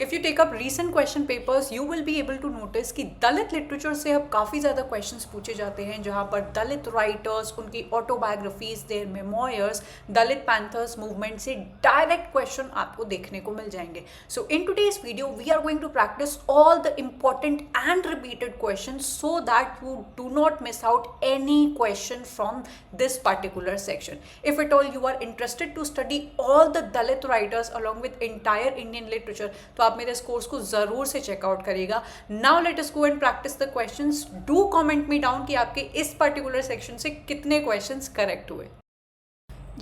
If you take up recent question papers you will be able to notice कि Dalit literature से अब काफ़ी ज़्यादा क्वेश्चंस पूछे जाते हैं, जहाँ पर दलित राइटर्स, उनकी autobiographies, their memoirs, Dalit panthers movement से डायरेक्ट क्वेश्चन आपको देखने को मिल जाएंगे. So in today's video we are going to practise all the important and repeated question so that you do not miss out any question from this particular section. If at all you are interested to study all the Dalit writers along with entire Indian literature, तो आप मेरे इस course को ज़रूर से checkout करिएगा. Now let us go and practice the questions. Do comment me down कि आपके इस पर्टिकुलर सेक्शन से कितने क्वेश्चंस करेक्ट हुए.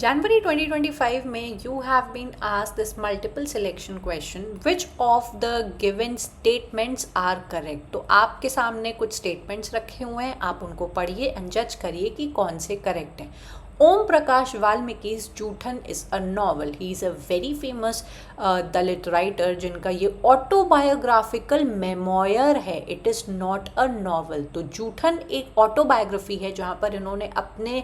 January 2025 में you have been asked this multiple selection question, which of the given statements are correct. तो आपके सामने कुछ statements रखे हुए हैं, आप उनको पढ़िए एंड जज करिए कि कौन से करेक्ट हैं. Om Prakash Valmiki's Joothan is a novel. He is a very famous Dalit writer जिनका ये ऑटोबायोग्राफिकल मेमोयर है. It is not a novel. तो जूठन एक ऑटोबायोग्राफी है जहाँ पर इन्होंने अपने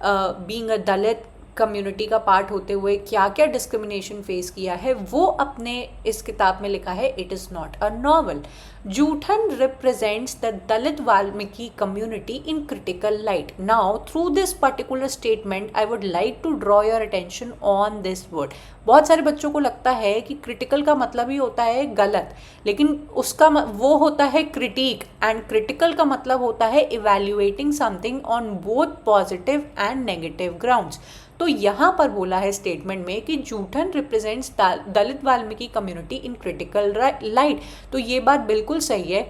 बीइंग अ दलित कम्युनिटी का पार्ट होते हुए क्या क्या डिस्क्रिमिनेशन फेस किया है वो अपने इस किताब में लिखा है. It is not a novel. Joothan represents the Dalit Valmiki community in critical light. Now through this particular statement I would like to draw your attention on this word. बहुत सारे बच्चों को लगता है कि क्रिटिकल का मतलब ही होता है गलत, लेकिन उसका वो होता है क्रिटिक, एंड क्रिटिकल का मतलब होता है evaluating something on both positive and negative grounds. तो यहाँ पर बोला है स्टेटमेंट में कि Joothan represents Dalit Valmiki community in critical light. तो ये बात बिल्कुल सही है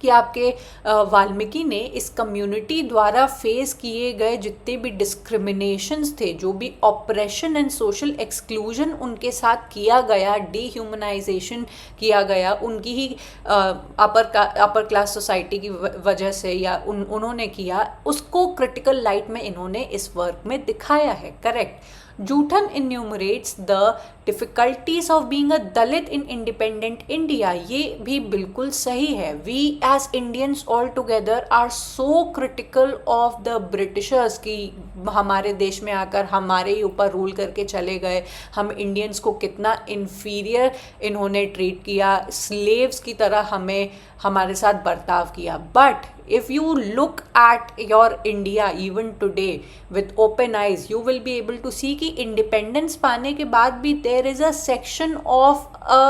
कि आपके वाल्मीकि ने इस कम्युनिटी द्वारा फेस किए गए जितने भी डिस्क्रिमिनेशंस थे, जो भी ऑपरेशन एंड सोशल एक्सक्लूजन उनके साथ किया गया, डीह्यूमनाइजेशन किया गया उनकी ही अपर क्लास सोसाइटी की वजह से या उन्होंने किया, उसको क्रिटिकल लाइट में इन्होंने इस वर्क में दिखाया है. Correct. Joothan enumerates the difficulties of being a Dalit in independent India. ये भी बिल्कुल सही है. We as Indians all together are so critical of the Britishers कि हमारे देश में आकर हमारे ही ऊपर रूल करके चले गए, हम इंडियंस को कितना इन्फीरियर इन्होंने ट्रीट किया, स्लेव्स की तरह हमें हमारे साथ बर्ताव किया. But if you look at your India even today with open eyes, you will be able to see कि independence पाने के बाद भी there is a section of a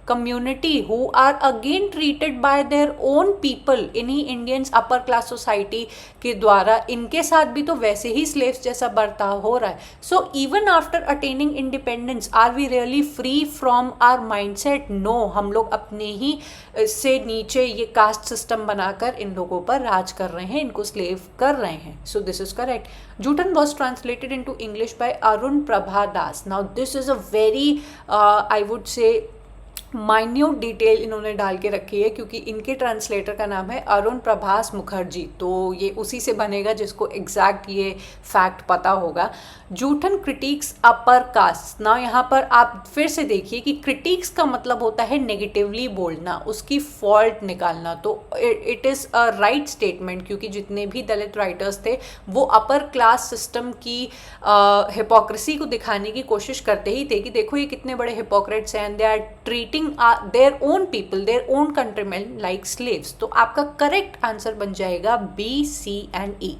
community who are again treated by their own people, इन्हीं Indians upper class society के द्वारा इनके साथ भी तो वैसे ही slaves जैसा बर्ताव हो रहा है. So even after attaining independence, are we really free from our mindset? No, हम लोग अपने ही से नीचे ये कास्ट सिस्टम बनाकर इन लोगों पर राज कर रहे हैं, इनको स्लेव कर रहे हैं. So this is correct. Jootan was translated into English by Arun Prabha Das. Now this is a very I would say minute detail इन्होंने डाल के रखी है, क्योंकि इनके ट्रांसलेटर का नाम है अरुण प्रभास मुखर्जी. तो ये उसी से बनेगा जिसको एग्जैक्ट ये फैक्ट पता होगा. जूठन क्रिटिक्स अपर कास्ट. ना यहाँ पर आप फिर से देखिए कि क्रिटिक्स का मतलब होता है नेगेटिवली बोलना, उसकी फॉल्ट निकालना. तो it is a right statement, क्योंकि जितने भी दलित राइटर्स थे वो अपर क्लास सिस्टम की हिपोक्रेसी को दिखाने की कोशिश करते ही थे कि देखो ये कितने बड़े हिपोक्रेट्स हैं, they are treating their own people, their own countrymen like slaves. तो आपका करेक्ट आंसर बन जाएगा B, C and E.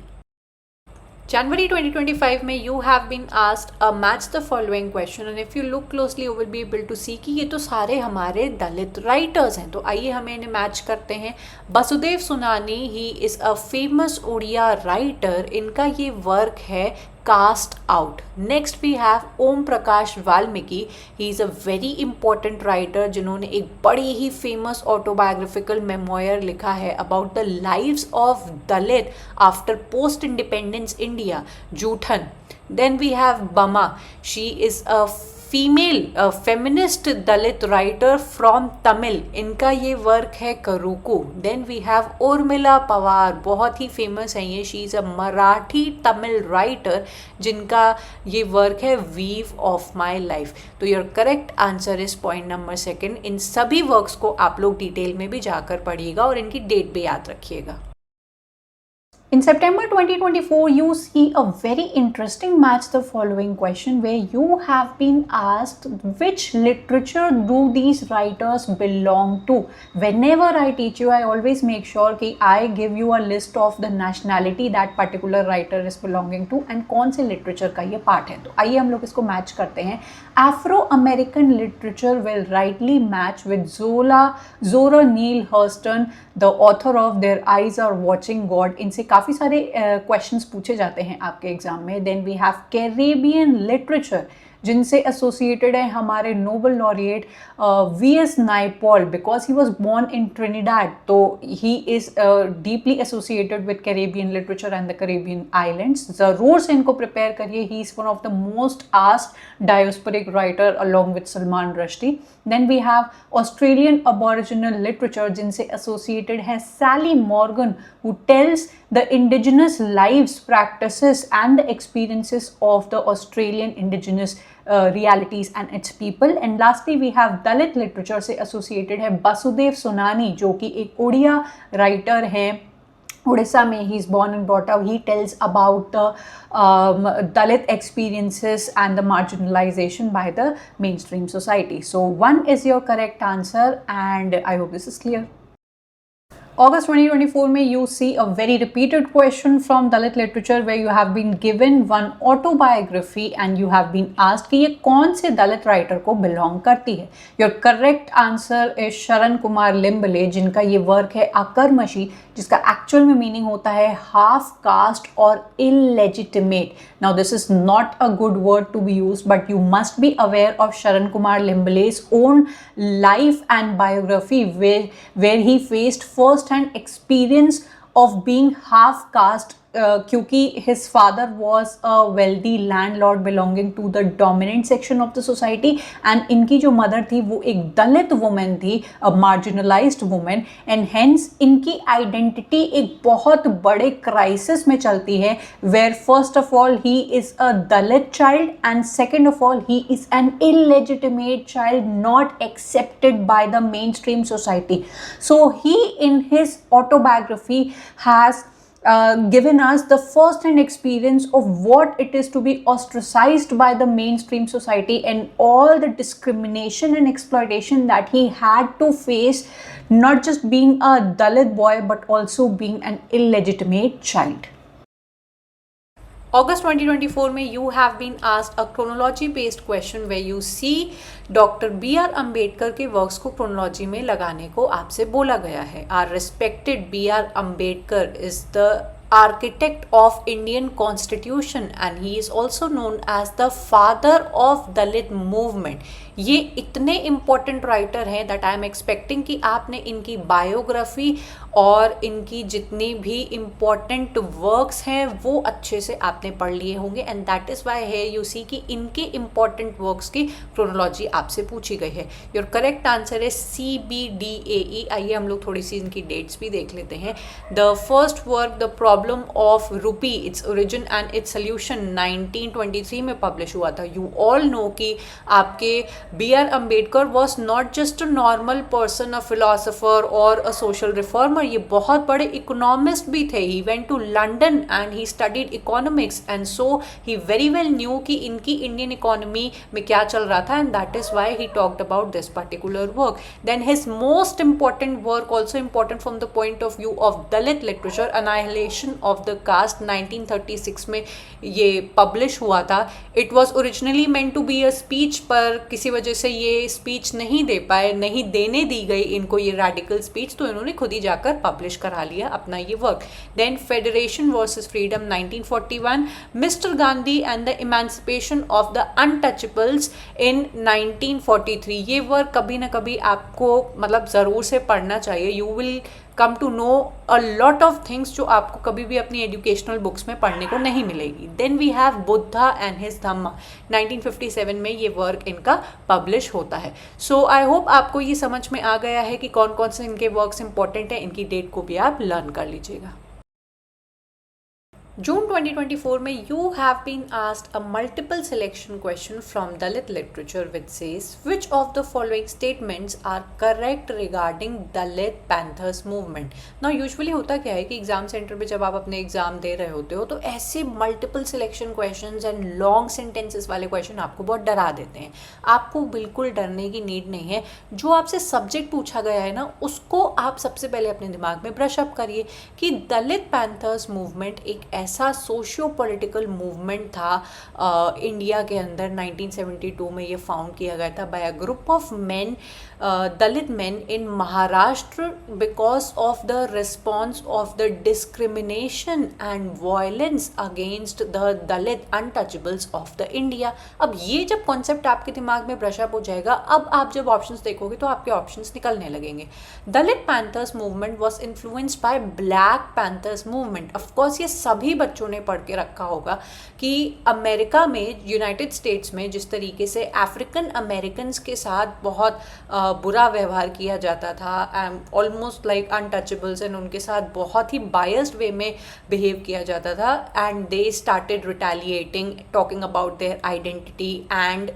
January 2025 में you have been asked a match the following question, and if you look closely you will be able to see कि ये तो सारे हमारे दलित राइटर्स हैं. तो आइए हम इन्हें मैच करते हैं. Vasudev Sunani, he is a famous Odia writer. इनका ये वर्क है caste out. Next we have Om Prakash Valmiki. He is a very important writer जिन्होंने एक बड़ी ही फेमस ऑटोबायोग्राफिकल मेमोयर लिखा है about the lives of Dalit after post independence India. Joothan. Then we have Bama. She is a female feminist Dalit writer from Tamil. इनका ये work है Karukku. Then we have Urmila Pawar, बहुत ही फेमस है ये. She is a Marathi Tamil writer जिनका ये वर्क है वीव ऑफ माई लाइफ. तो your correct answer is point number 2. इन सभी वर्क्स को आप लोग डिटेल में भी जाकर पढ़िएगा और इनकी डेट भी याद रखिएगा. In September 2024, you see a very interesting match the following question where you have been asked which literature do these writers belong to. Whenever I teach you, I always make sure कि I give you a list of the nationality that particular writer is belonging to and कौन से literature का ये part है. तो आइए हम लोग इसको match करते हैं. Afro-American literature will rightly match with Zora Neale Hurston, the author of Their Eyes Are Watching God. इनसे काफ़ी सारे क्वेश्चंस पूछे जाते हैं आपके एग्जाम में. Then we have Caribbean literature जिनसे एसोसिएटेड है हमारे Nobel laureate V S. Naipaul because he was born in Trinidad. तो he is deeply associated with Caribbean literature and the Caribbean islands. ज़रूर से इनको प्रिपेयर करिए. He is one of the most asked diasporic writer along with Salman Rushdie. Then we have Australian aboriginal literature जिनसे associated है Sally Morgan who tells the indigenous lives, practices and the experiences of the Australian indigenous realities and its people. And lastly we have Dalit literature से associated है बसुदेव सोनानी जो कि एक Odia writer है. Odisha में he is born and brought up. He tells about the Dalit experiences and the marginalization by the mainstream society. So 1 is your correct answer and I hope this is clear. August 2024 में you see a very repeated question from Dalit literature where you have been given one autobiography and you have been asked कि ये कौन से दलित writer को belong करती है. Your correct answer is शरण कुमार लिम्बले जिनका ये वर्क है अकर्मशी जिसका एक्चुअल में मीनिंग होता है हाफ कास्ट और illegitimate. Now this is not a good word to be use but you must be aware of Sharan Kumar लिम्बले's own life and biography where he faced first hand experience of being half caste क्योंकि his father was a wealthy landlord belonging to the dominant section of the society and इनकी जो mother थी वो एक दलित woman थी, a marginalized woman, and hence इनकी identity एक बहुत बड़े crisis में चलती है where first of all he is a Dalit child and second of all he is an illegitimate child not accepted by the mainstream society. So he in his autobiography has given us the first-hand experience of what it is to be ostracized by the mainstream society and all the discrimination and exploitation that he had to face, not just being a Dalit boy but also being an illegitimate child. August 2024 में you have been asked a chronology based question where you see doctor B.R. Ambedkar के works को chronology में लगाने को आपसे बोला गया है. Our respected B.R. Ambedkar is the architect of Indian Constitution and he is also known as the father of Dalit movement. ये इतने इम्पॉर्टेंट राइटर हैं दैट आई एम एक्सपेक्टिंग कि आपने इनकी बायोग्राफी और इनकी जितनी भी इम्पॉर्टेंट वर्क्स हैं वो अच्छे से आपने पढ़ लिए होंगे एंड दैट इज़ वाई है यू सी कि इनके इम्पॉर्टेंट वर्क्स की क्रोनोलॉजी आपसे पूछी गई है. योर करेक्ट आंसर है CBDAE. आइए हम लोग थोड़ी सी इनकी डेट्स भी देख लेते हैं. The first work the problem of रूपी its origin and its solution 1923 में पब्लिश हुआ था. यू ऑल नो कि आपके B.R. Ambedkar was not just a normal person, a philosopher or a social reformer. ये बहुत बड़े economist भी थे. He went to London and he studied economics and so he very well knew कि इनकी Indian economy में क्या चल रहा था and that is why he talked about this particular work. Then his most important work, also important from the point of view of Dalit literature, Annihilation of the Caste 1936 में ये publish हुआ था. It was originally meant to be a speech पर किसी वजह से ये speech नहीं दे पाए, नहीं देने दी गई इनको ये रेडिकल स्पीच, तो इन्होंने खुद ही जाकर पब्लिश करा लिया अपना ये work. Then Federation versus Freedom 1941, Mister Gandhi and the emancipation of the untouchables in 1943. ये वर्क कभी ना कभी आपको मतलब ज़रूर से पढ़ना चाहिए. You will come to know a lot of things जो आपको कभी भी अपनी एजुकेशनल बुक्स में पढ़ने को नहीं मिलेगी. Then we have Buddha and his Dhamma 1957 में ये वर्क इनका पब्लिश होता है. सो आई होप आपको ये समझ में आ गया है कि कौन कौन से इनके वर्क्स इंपॉर्टेंट हैं. इनकी डेट को भी आप लर्न कर लीजिएगा. जून 2024 में you have been asked a multiple selection question from Dalit literature which says which of the following statements are correct regarding Dalit panthers movement. ना यूजुअली होता क्या है कि एग्जाम सेंटर पे जब आप अपने एग्जाम दे रहे होते हो तो ऐसे multiple selection questions and long sentences वाले क्वेश्चन आपको बहुत डरा देते हैं। आपको बिल्कुल डरने की नीड नहीं है। जो आपसे सब्जेक्ट पूछा गया है ना, उसको आप सबसे पहले अपने दिमाग में ब्रश अप करिए कि दलित पैंथर्स मूवमेंट एक ऐसा सोशियो पॉलिटिकल मूवमेंट था इंडिया के अंदर 1972 में ये फाउंड किया गया था by a group of men, Dalit men in Maharashtra because of the response of the discrimination and violence against the Dalit untouchables of the India. अब ये जब कॉन्सेप्ट आपके दिमाग में ब्रश अप हो जाएगा, अब आप जब ऑप्शंस देखोगे तो आपके ऑप्शंस निकलने लगेंगे। Dalit panthers movement was influenced by Black Panthers movement. Of course ये सभी बच्चों ने पढ़ के रखा होगा कि अमेरिका में, यूनाइटेड स्टेट्स में जिस तरीके से अफ्रीकन अमेरिकन के साथ बहुत बुरा व्यवहार किया जाता था, ऑलमोस्ट लाइक अनटचेबल्स, एंड उनके साथ बहुत ही बायस्ड वे में बिहेव किया जाता था, and they started retaliating, talking about their identity and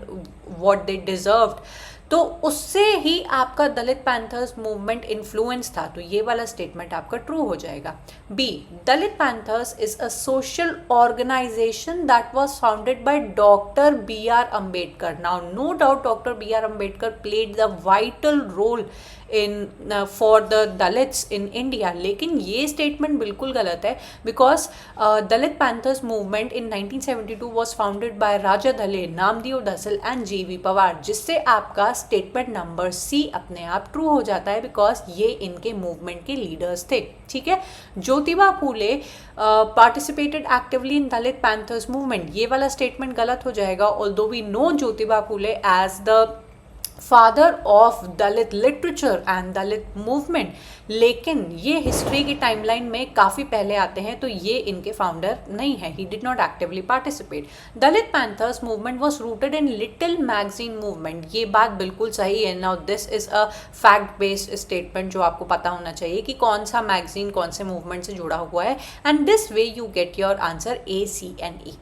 what they deserved. तो उससे ही आपका दलित पैंथर्स मूवमेंट इन्फ्लुएंस था। तो ये वाला स्टेटमेंट आपका ट्रू हो जाएगा। B, Dalit Panthers is a social organisation that was founded by doctor B R Ambedkar. Now no doubt doctor B R Ambedkar played the vital role in for the Dalits in India. लेकिन ये statement बिल्कुल गलत है because Dalit panthers movement in 1972 was founded by Raja Dhale, Namdeo धसल and G.V.. Pawar, जिससे आपका statement number C अपने आप ट्रू हो जाता है बिकॉज ये इनके मूवमेंट के लीडर्स थे। ठीक है। Jyotiba Phule participated actively in Dalit panthers movement, ये वाला स्टेटमेंट गलत हो जाएगा। Although we know Jyotiba Phule as the father of Dalit literature and Dalit movement, लेकिन ये हिस्ट्री की टाइमलाइन में काफ़ी पहले आते हैं, तो ये इनके फाउंडर नहीं है। He did not actively participate. Dalit panthers movement was rooted in little magazine movement, ये बात बिल्कुल सही है। Now this is a fact based statement जो आपको पता होना चाहिए कि कौन सा मैगजीन कौन से मूवमेंट से जुड़ा हुआ है, and this way you get your answer A, C and E.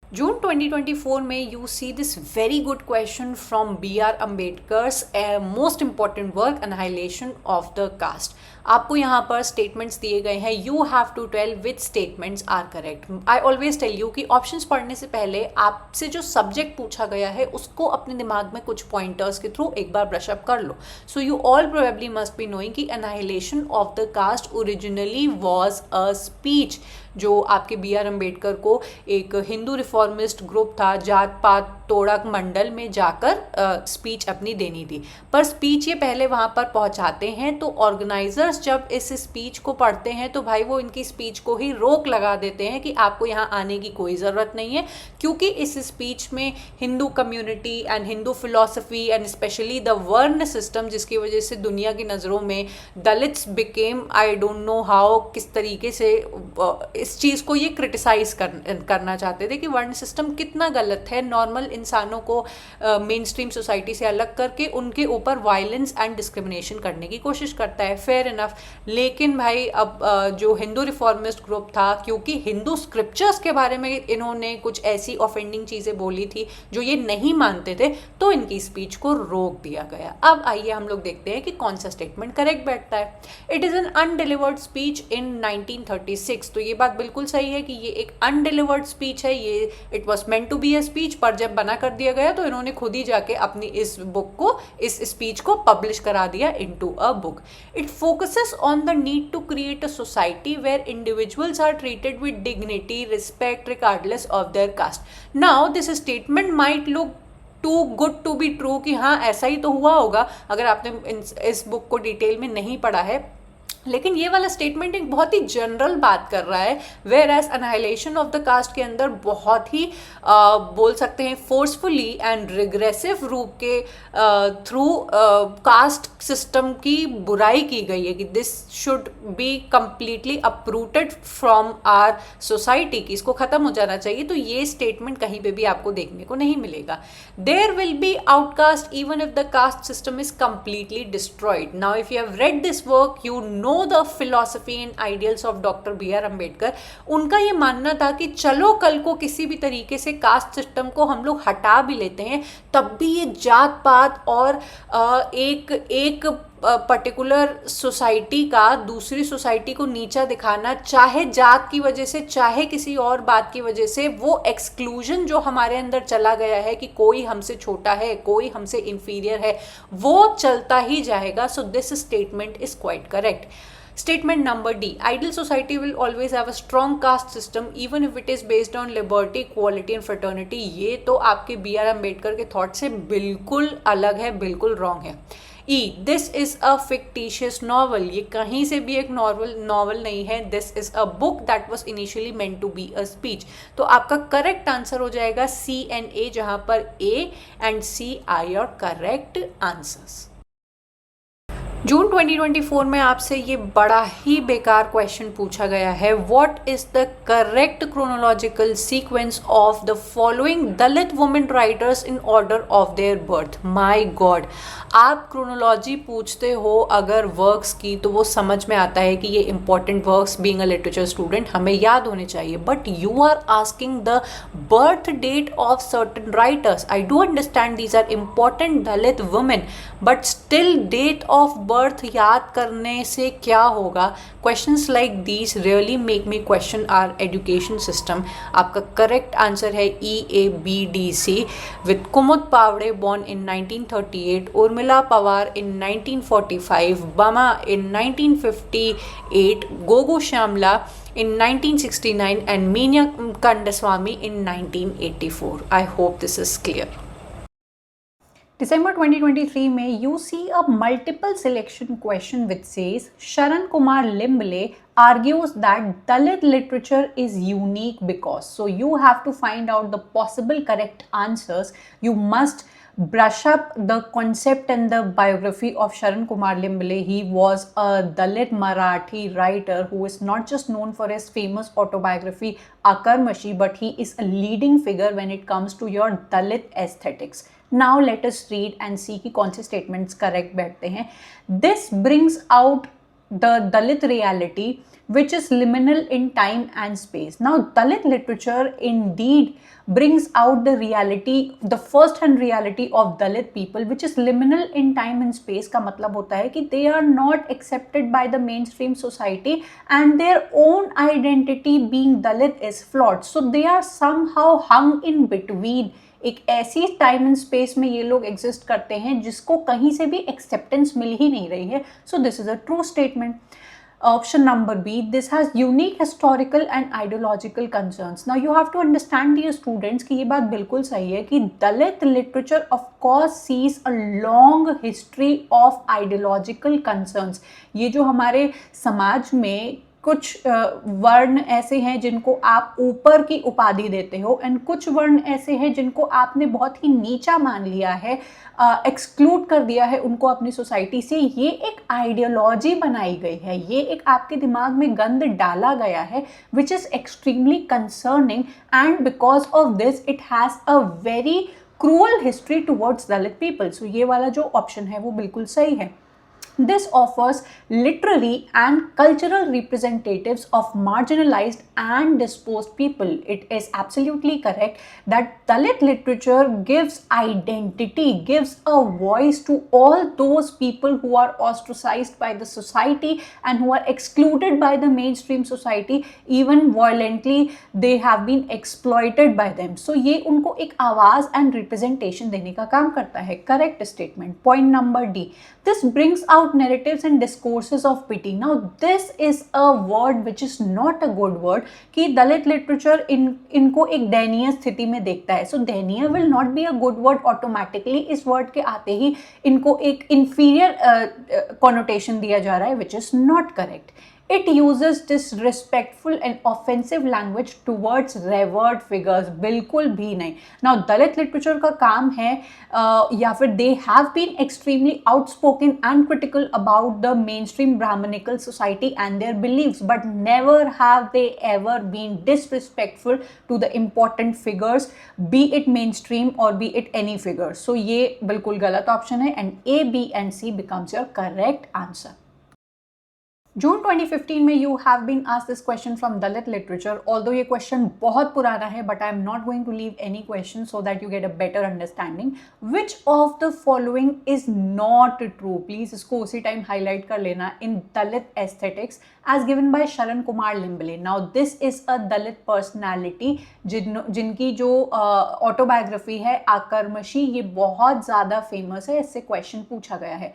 June 2024 में you see this very good question from B.R. Ambedkar's most important work, Annihilation of the Caste. आपको यहाँ पर स्टेटमेंट्स दिए गए हैं, you have to tell which statements are correct. I always tell you कि options पढ़ने से पहले आपसे जो सब्जेक्ट पूछा गया है उसको अपने दिमाग में कुछ पॉइंटर्स के थ्रू एक बार ब्रश अप कर लो। So you all probably must be knowing कि annihilation of the caste originally was a speech जो आपके बी आर अम्बेडकर को एक हिंदू रिफॉर्मिस्ट ग्रुप था, जात पात तोड़क मंडल में जाकर स्पीच अपनी देनी थी। पर स्पीच ये पहले वहाँ पर पहुँचाते हैं तो ऑर्गेनाइजर्स जब इस स्पीच को पढ़ते हैं तो भाई वो इनकी स्पीच को ही रोक लगा देते हैं कि आपको यहाँ आने की कोई ज़रूरत नहीं है, क्योंकि इस स्पीच में Hindu community and Hindu philosophy and specially the वर्ण सिस्टम, जिसकी वजह से दुनिया की नज़रों में Dalits became, I don't know how, किस तरीके से इस चीज़ को ये क्रिटिसाइज करना चाहते थे कि वर्ण सिस्टम कितना गलत है, नॉर्मल इंसानों को मेन स्ट्रीम सोसाइटी से अलग करके उनके ऊपर वायलेंस एंड डिस्क्रिमिनेशन करने की कोशिश करता है। Fair enough. लेकिन भाई अब जो हिंदू रिफॉर्मिस्ट ग्रुप था, क्योंकि हिंदू स्क्रिप्चर्स के बारे में इन्होंने कुछ ऐसी ऑफेंडिंग चीज़ें बोली थी जो ये नहीं मानते थे, तो इनकी स्पीच को रोक दिया गया। अब आइए हम लोग देखते हैं कि कौन सा स्टेटमेंट करेक्ट बैठता है। It is an undelivered speech in 1936। तो ये बात बिल्कुल सही है कि ये एक अनडिलीवर्ड स्पीच है, ये it was meant to be a speech, पर जब बना कर दिया गया तो इन्होंने खुद ही जाके अपनी इस बुक को, इस स्पीच को पब्लिश करा दिया into a book. It focuses on the need to create a society where individuals are treated with dignity, respect, regardless of their caste. Now this statement might look too good to be true कि हाँ ऐसा ही तो हुआ होगा अगर आपने इस book को डिटेल में नहीं पढ़ा है, लेकिन ये वाला स्टेटमेंट एक बहुत ही जनरल बात कर रहा है, whereas annihilation of the caste के अंदर बहुत ही बोल सकते हैं फोर्सफुली एंड रिग्रेसिव रूप के थ्रू कास्ट सिस्टम की बुराई की गई है कि this should be completely uprooted from our society, कि इसको ख़त्म हो जाना चाहिए। तो ये स्टेटमेंट कहीं पे भी आपको देखने को नहीं मिलेगा। There will be outcast even if the caste system is completely destroyed. Now if you have read this work, you know no the philosophy and ideals of doctor B R Ambedkar, उनका ये मानना था कि चलो कल को किसी भी तरीके से कास्ट सिस्टम को हम लोग हटा भी लेते हैं, तब भी ये जात पात और एक पर्टिकुलर सोसाइटी का दूसरी सोसाइटी को नीचा दिखाना, चाहे जात की वजह से चाहे किसी और बात की वजह से, वो एक्सक्लूजन जो हमारे अंदर चला गया है कि कोई हमसे छोटा है, कोई हमसे इंफीरियर है, वो चलता ही जाएगा. So this statement is quite correct. Statement number D. Ideal society will always have a strong caste system even if it is based on liberty, equality and fraternity. ये तो आपके बी आर अम्बेडकर के thought से बिल्कुल अलग है, बिल्कुल wrong है. E. This is a fictitious novel. ये कहीं से भी एक नॉवल नहीं है. This is a book that was initially meant to be a speech. तो आपका करेक्ट आंसर हो जाएगा C and A, जहाँ पर A and C are your correct answers. जून 2024 में आपसे ये बड़ा ही बेकार क्वेश्चन पूछा गया है. What is the correct chronological sequence of the following Dalit women writers in order of their birth. My God, आप क्रोनोलॉजी पूछते हो अगर वर्क्स की तो वो समझ में आता है कि ये important works, being a literature student हमें याद होने चाहिए. But you are asking the birth date of certain writers. I do understand these are important Dalit women, but still date of birth याद करने से क्या होगा. Questions like these really make me question our education system. आपका correct answer है EABDC. With Kumud Pawde born in 1938, Urmila Pawar in 1945, Bama in 1958, Gogo Shyamala in 1969 and Meena Kandaswamy in 1984. I hope this is clear. December 2023 में you see a multiple selection question which says Sharan Kumar Limble argues that Dalit literature is unique because. So you have to find out the possible correct answers. You must brush up the concept and the biography of Sharan Kumar Limble. He was a Dalit Marathi writer who is not just known for his famous autobiography Akarmashi, but he is a leading figure when it comes to your Dalit aesthetics. Now let us read and see कि कौन से statements correct बैठते हैं. This brings out the Dalit reality which is liminal in time and space. Now Dalit literature indeed brings out the reality, the first hand reality of Dalit people which is liminal in time and space. का मतलब होता है कि they are not accepted by the mainstream society and their own identity being Dalit is flawed. So they are somehow hung in between. एक ऐसी time and space में ये लोग एग्जिस्ट करते हैं जिसको कहीं से भी एक्सेप्टेंस मिल ही नहीं रही है. So this is a true statement. Option number B, this has unique historical and ideological concerns. Now you have to understand dear students कि ये बात बिल्कुल सही है कि दलित literature of course sees a long history of ideological concerns. ये जो हमारे समाज में कुछ वर्ण ऐसे हैं जिनको आप ऊपर की उपाधि देते हो एंड कुछ वर्ण ऐसे हैं जिनको आपने बहुत ही नीचा मान लिया है, एक्सक्लूड कर दिया है उनको अपनी सोसाइटी से. ये एक आइडियोलॉजी बनाई गई है, ये एक आपके दिमाग में गंद डाला गया है which is extremely concerning and because of this it has a very cruel history towards Dalit people. So ये वाला जो ऑप्शन है वो बिल्कुल सही है. This offers literary and cultural representatives of marginalized and dispossessed people. It is absolutely correct that Dalit literature gives identity, gives a voice to all those people who are ostracized by the society and who are excluded by the mainstream society. Even violently, they have been exploited by them. So ये उनको एक आवाज़ and representation देने का काम करता है. Correct statement. Point number D. This brings out narratives and discourses of pity. Now this is a word which is not a good word कि दलित literature इनको एक दयनीय स्थिति में देखता है. So दयनीय will not be a good word automatically. इस word के आते ही इनको एक inferior connotation दिया जा रहा है which is not correct. It uses disrespectful and offensive language towards revered figures. बिल्कुल भी नहीं. Now दलित literature का काम है या फिर they have been extremely outspoken and critical about the mainstream Brahmanical society and their beliefs, but never have they ever been disrespectful to the important figures, be it mainstream or be it any figure. So ये बिल्कुल गलत option है and A, B and C becomes your correct answer. जून 2015 में you have been asked this question from Dalit literature, although ये question बहुत पुराना है, but I am not going to leave any question so that you get a better understanding. Which of the following is not true? Please इसको उसी time highlight कर लेना. In Dalit aesthetics as given by Sharan Kumar Limbale. Now this is a Dalit personality जिनकी जो autobiography है आकर्मशी, ये बहुत ज़्यादा फेमस है, इससे क्वेश्चन पूछा गया है.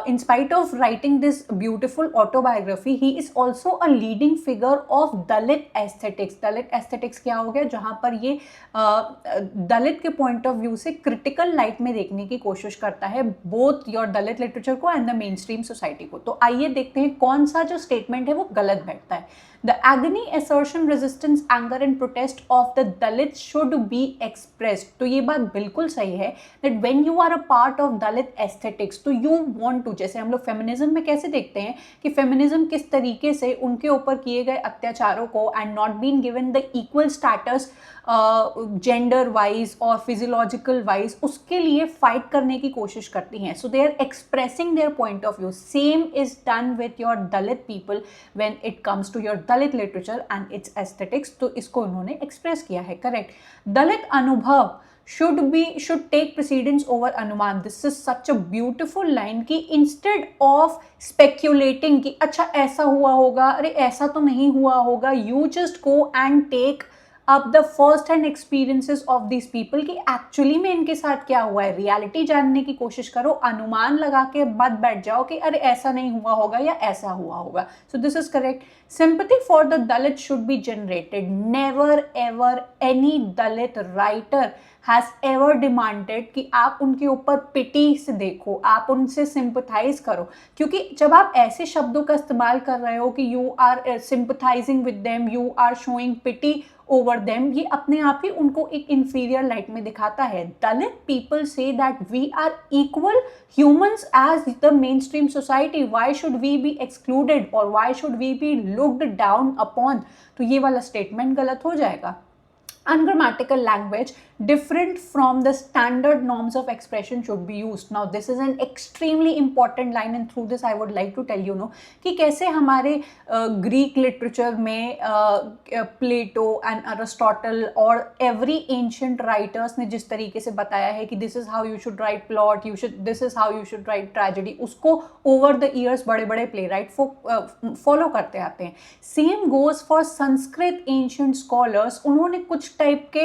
In spite of writing this beautiful autobiography, he is also a leading figure of Dalit aesthetics. Dalit aesthetics क्या हो गया, जहाँ पर ये दलित के पॉइंट ऑफ व्यू से क्रिटिकल लाइट में देखने की कोशिश करता है बोथ योर दलित लिटरेचर को and the main stream society को. तो आइए देखते हैं कौन सा जो स्टेटमेंट है वो गलत बैठता है. The agony, assertion, resistance, anger and protest of the Dalits should be expressed. तो ये बात बिल्कुल सही है that when you are a part of Dalit aesthetics, तो you want to, जैसे हम लोग फेमिनिज्म में कैसे देखते हैं कि फेमिनिज्म किस तरीके से उनके ऊपर किए गए अत्याचारों को and not been given the equal status gender wise और फिजियोलॉजिकल वाइज, उसके लिए फाइट करने की कोशिश करती हैं. So they are expressing their point of view. Same is done with your Dalit people when it comes to your Dalit literature and its aesthetics. तो इसको उन्होंने एक्सप्रेस किया है. करेक्ट. दलित अनुभव should take precedence over अनुमान. This is such a beautiful line कि instead of speculating कि अच्छा ऐसा हुआ होगा, अरे ऐसा तो नहीं हुआ होगा, you just go and take अब the first hand experiences of this people कि एक्चुअली में इनके साथ क्या हुआ है, रियलिटी जानने की कोशिश करो. अनुमान लगा के मत बैठ जाओ कि अरे ऐसा नहीं हुआ होगा या ऐसा हुआ होगा. So this is correct. Sympathy for the Dalit should be generated. Never ever any Dalit writer has ever demanded कि आप उनके ऊपर पिटी से देखो, आप उनसे सिंपथाइज करो. क्योंकि जब आप ऐसे शब्दों का इस्तेमाल कर रहे हो कि you are sympathising with them, you are showing pity over them, ये अपने आप ही उनको एक इंफीरियर लाइट में दिखाता है. दलित पीपल से that we are equal humans as the main stream society. Why should we be excluded और why should we be looked down upon? तो ये वाला स्टेटमेंट गलत हो जाएगा. Ungrammatical language different from the standard norms of expression should be used. Now this is an extremely important line and through this I would like to tell you know कि कैसे हमारे Greek literature में Plato and Aristotle और every ancient writers ने जिस तरीके से बताया है कि this is how you should write plot, this is how you should write tragedy, उसको over the years बड़े बड़े playwright follow करते आते हैं. Same goes for Sanskrit ancient scholars. उन्होंने कुछ टाइप के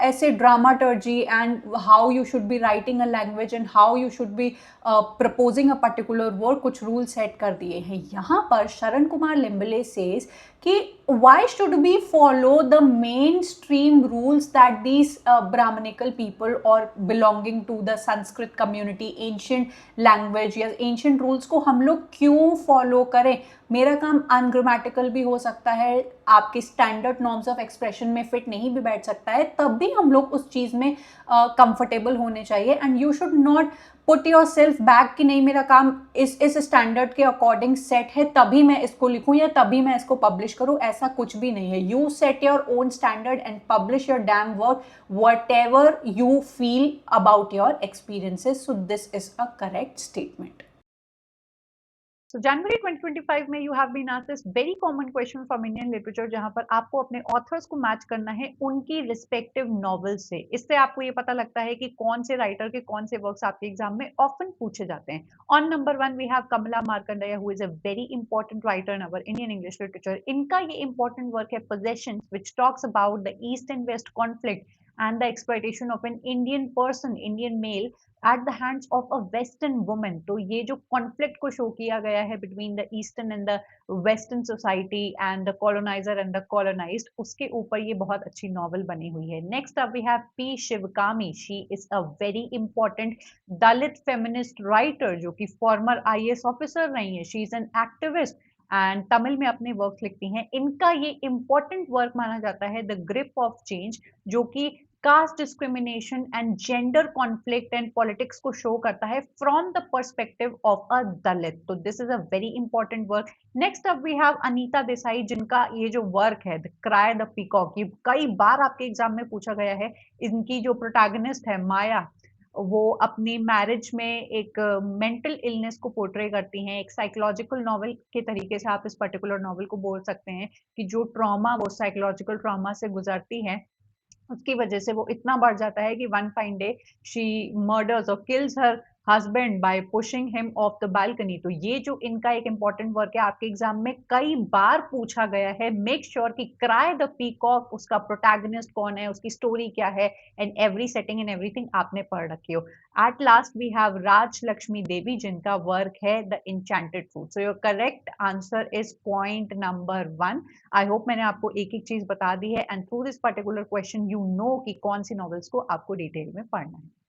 ऐसे dramaturgy and how you should be writing a language and how you should be proposing a particular word, कुछ रूल सेट कर दिए हैं. यहाँ पर शरण कुमार लिम्बले सेज कि why should we follow the mainstream rules that these Brahmanical people or belonging to the Sanskrit community, ancient language या ancient rules को हम लोग क्यों follow करें? मेरा काम अनग्रामेटिकल भी हो सकता है, आपके स्टैंडर्ड नॉर्म्स ऑफ एक्सप्रेशन में फिट नहीं भी बैठ सकता है, तब भी हम लोग उस चीज़ में कंफर्टेबल होने चाहिए. And you should not put your self back कि नहीं मेरा काम इस स्टैंडर्ड के अकॉर्डिंग सेट है तभी मैं इसको लिखूं या तभी मैं इसको पब्लिश करूं. ऐसा कुछ भी नहीं है. You set your own standard and publish your dam work whatever you feel about your experiences. So this is a correct statement. So January 2025 में you have been asked this very common question from Indian literature जहाँ पर आपको अपने authors को match करना है उनकी respective novels से. इससे आपको ये पता लगता है कि कौन से राइटर के कौन से वर्क्स आपके एग्जाम में often पूछे जाते हैं. On number 1 we have Kamala Markandeya who is a very important writer in our Indian English literature. इनका ये important work है Possessions which talks about the East and West conflict and the exploitation of an Indian person, Indian male at the hands of a western woman. तो ये जो conflict को show किया गया है between the eastern and the western society and the colonizer and the colonized, उसके ऊपर ये बहुत अच्छी novel बनी हुई है. Next up we have P. Shivkami. She is a very important Dalit feminist writer जो कि former IAS officer रही है. She is an activist and Tamil में अपने वर्क लिखती हैं. इनका ये इंपॉर्टेंट वर्क माना जाता है द ग्रिप ऑफ चेंज, जो कि caste discrimination and gender conflict and politics को शो करता है from the perspective of a Dalit. तो this is a very important work. Next up we have Anita Desai जिनका ये जो वर्क है द क्राई द पीकॉक, ये कई बार आपके एग्जाम में पूछा गया है. इनकी जो प्रोटैगनिस्ट है माया, वो अपनी मैरिज में एक मेंटल इलनेस को पोर्ट्रे करती हैं, एक साइकोलॉजिकल नॉवल के तरीके से आप इस पर्टिकुलर नॉवल को बोल सकते हैं कि जो ट्रॉमा वो साइकोलॉजिकल ट्रॉमा से गुजरती है, उसकी वजह से वो इतना बढ़ जाता है कि one fine day she murders और kills her husband by pushing him off the balcony. तो ये जो इनका एक इंपॉर्टेंट वर्क है, आपके एग्जाम में कई बार पूछा गया है। मेक श्योर कि क्राई द पीकॉक उसका प्रोटैगनिस्ट कौन है, उसकी स्टोरी क्या है, and every setting and everything आपने पढ़ रखी हो। एट लास्ट वी हैव राज लक्ष्मी देवी जिनका वर्क है the enchanted fruit. So your correct answer is point number 1। I hope मैंने आपको एक एक चीज बता दी है, and through this particular question you know कि कौन सी नॉवेल्स को आपको डिटेल में पढ़ना है।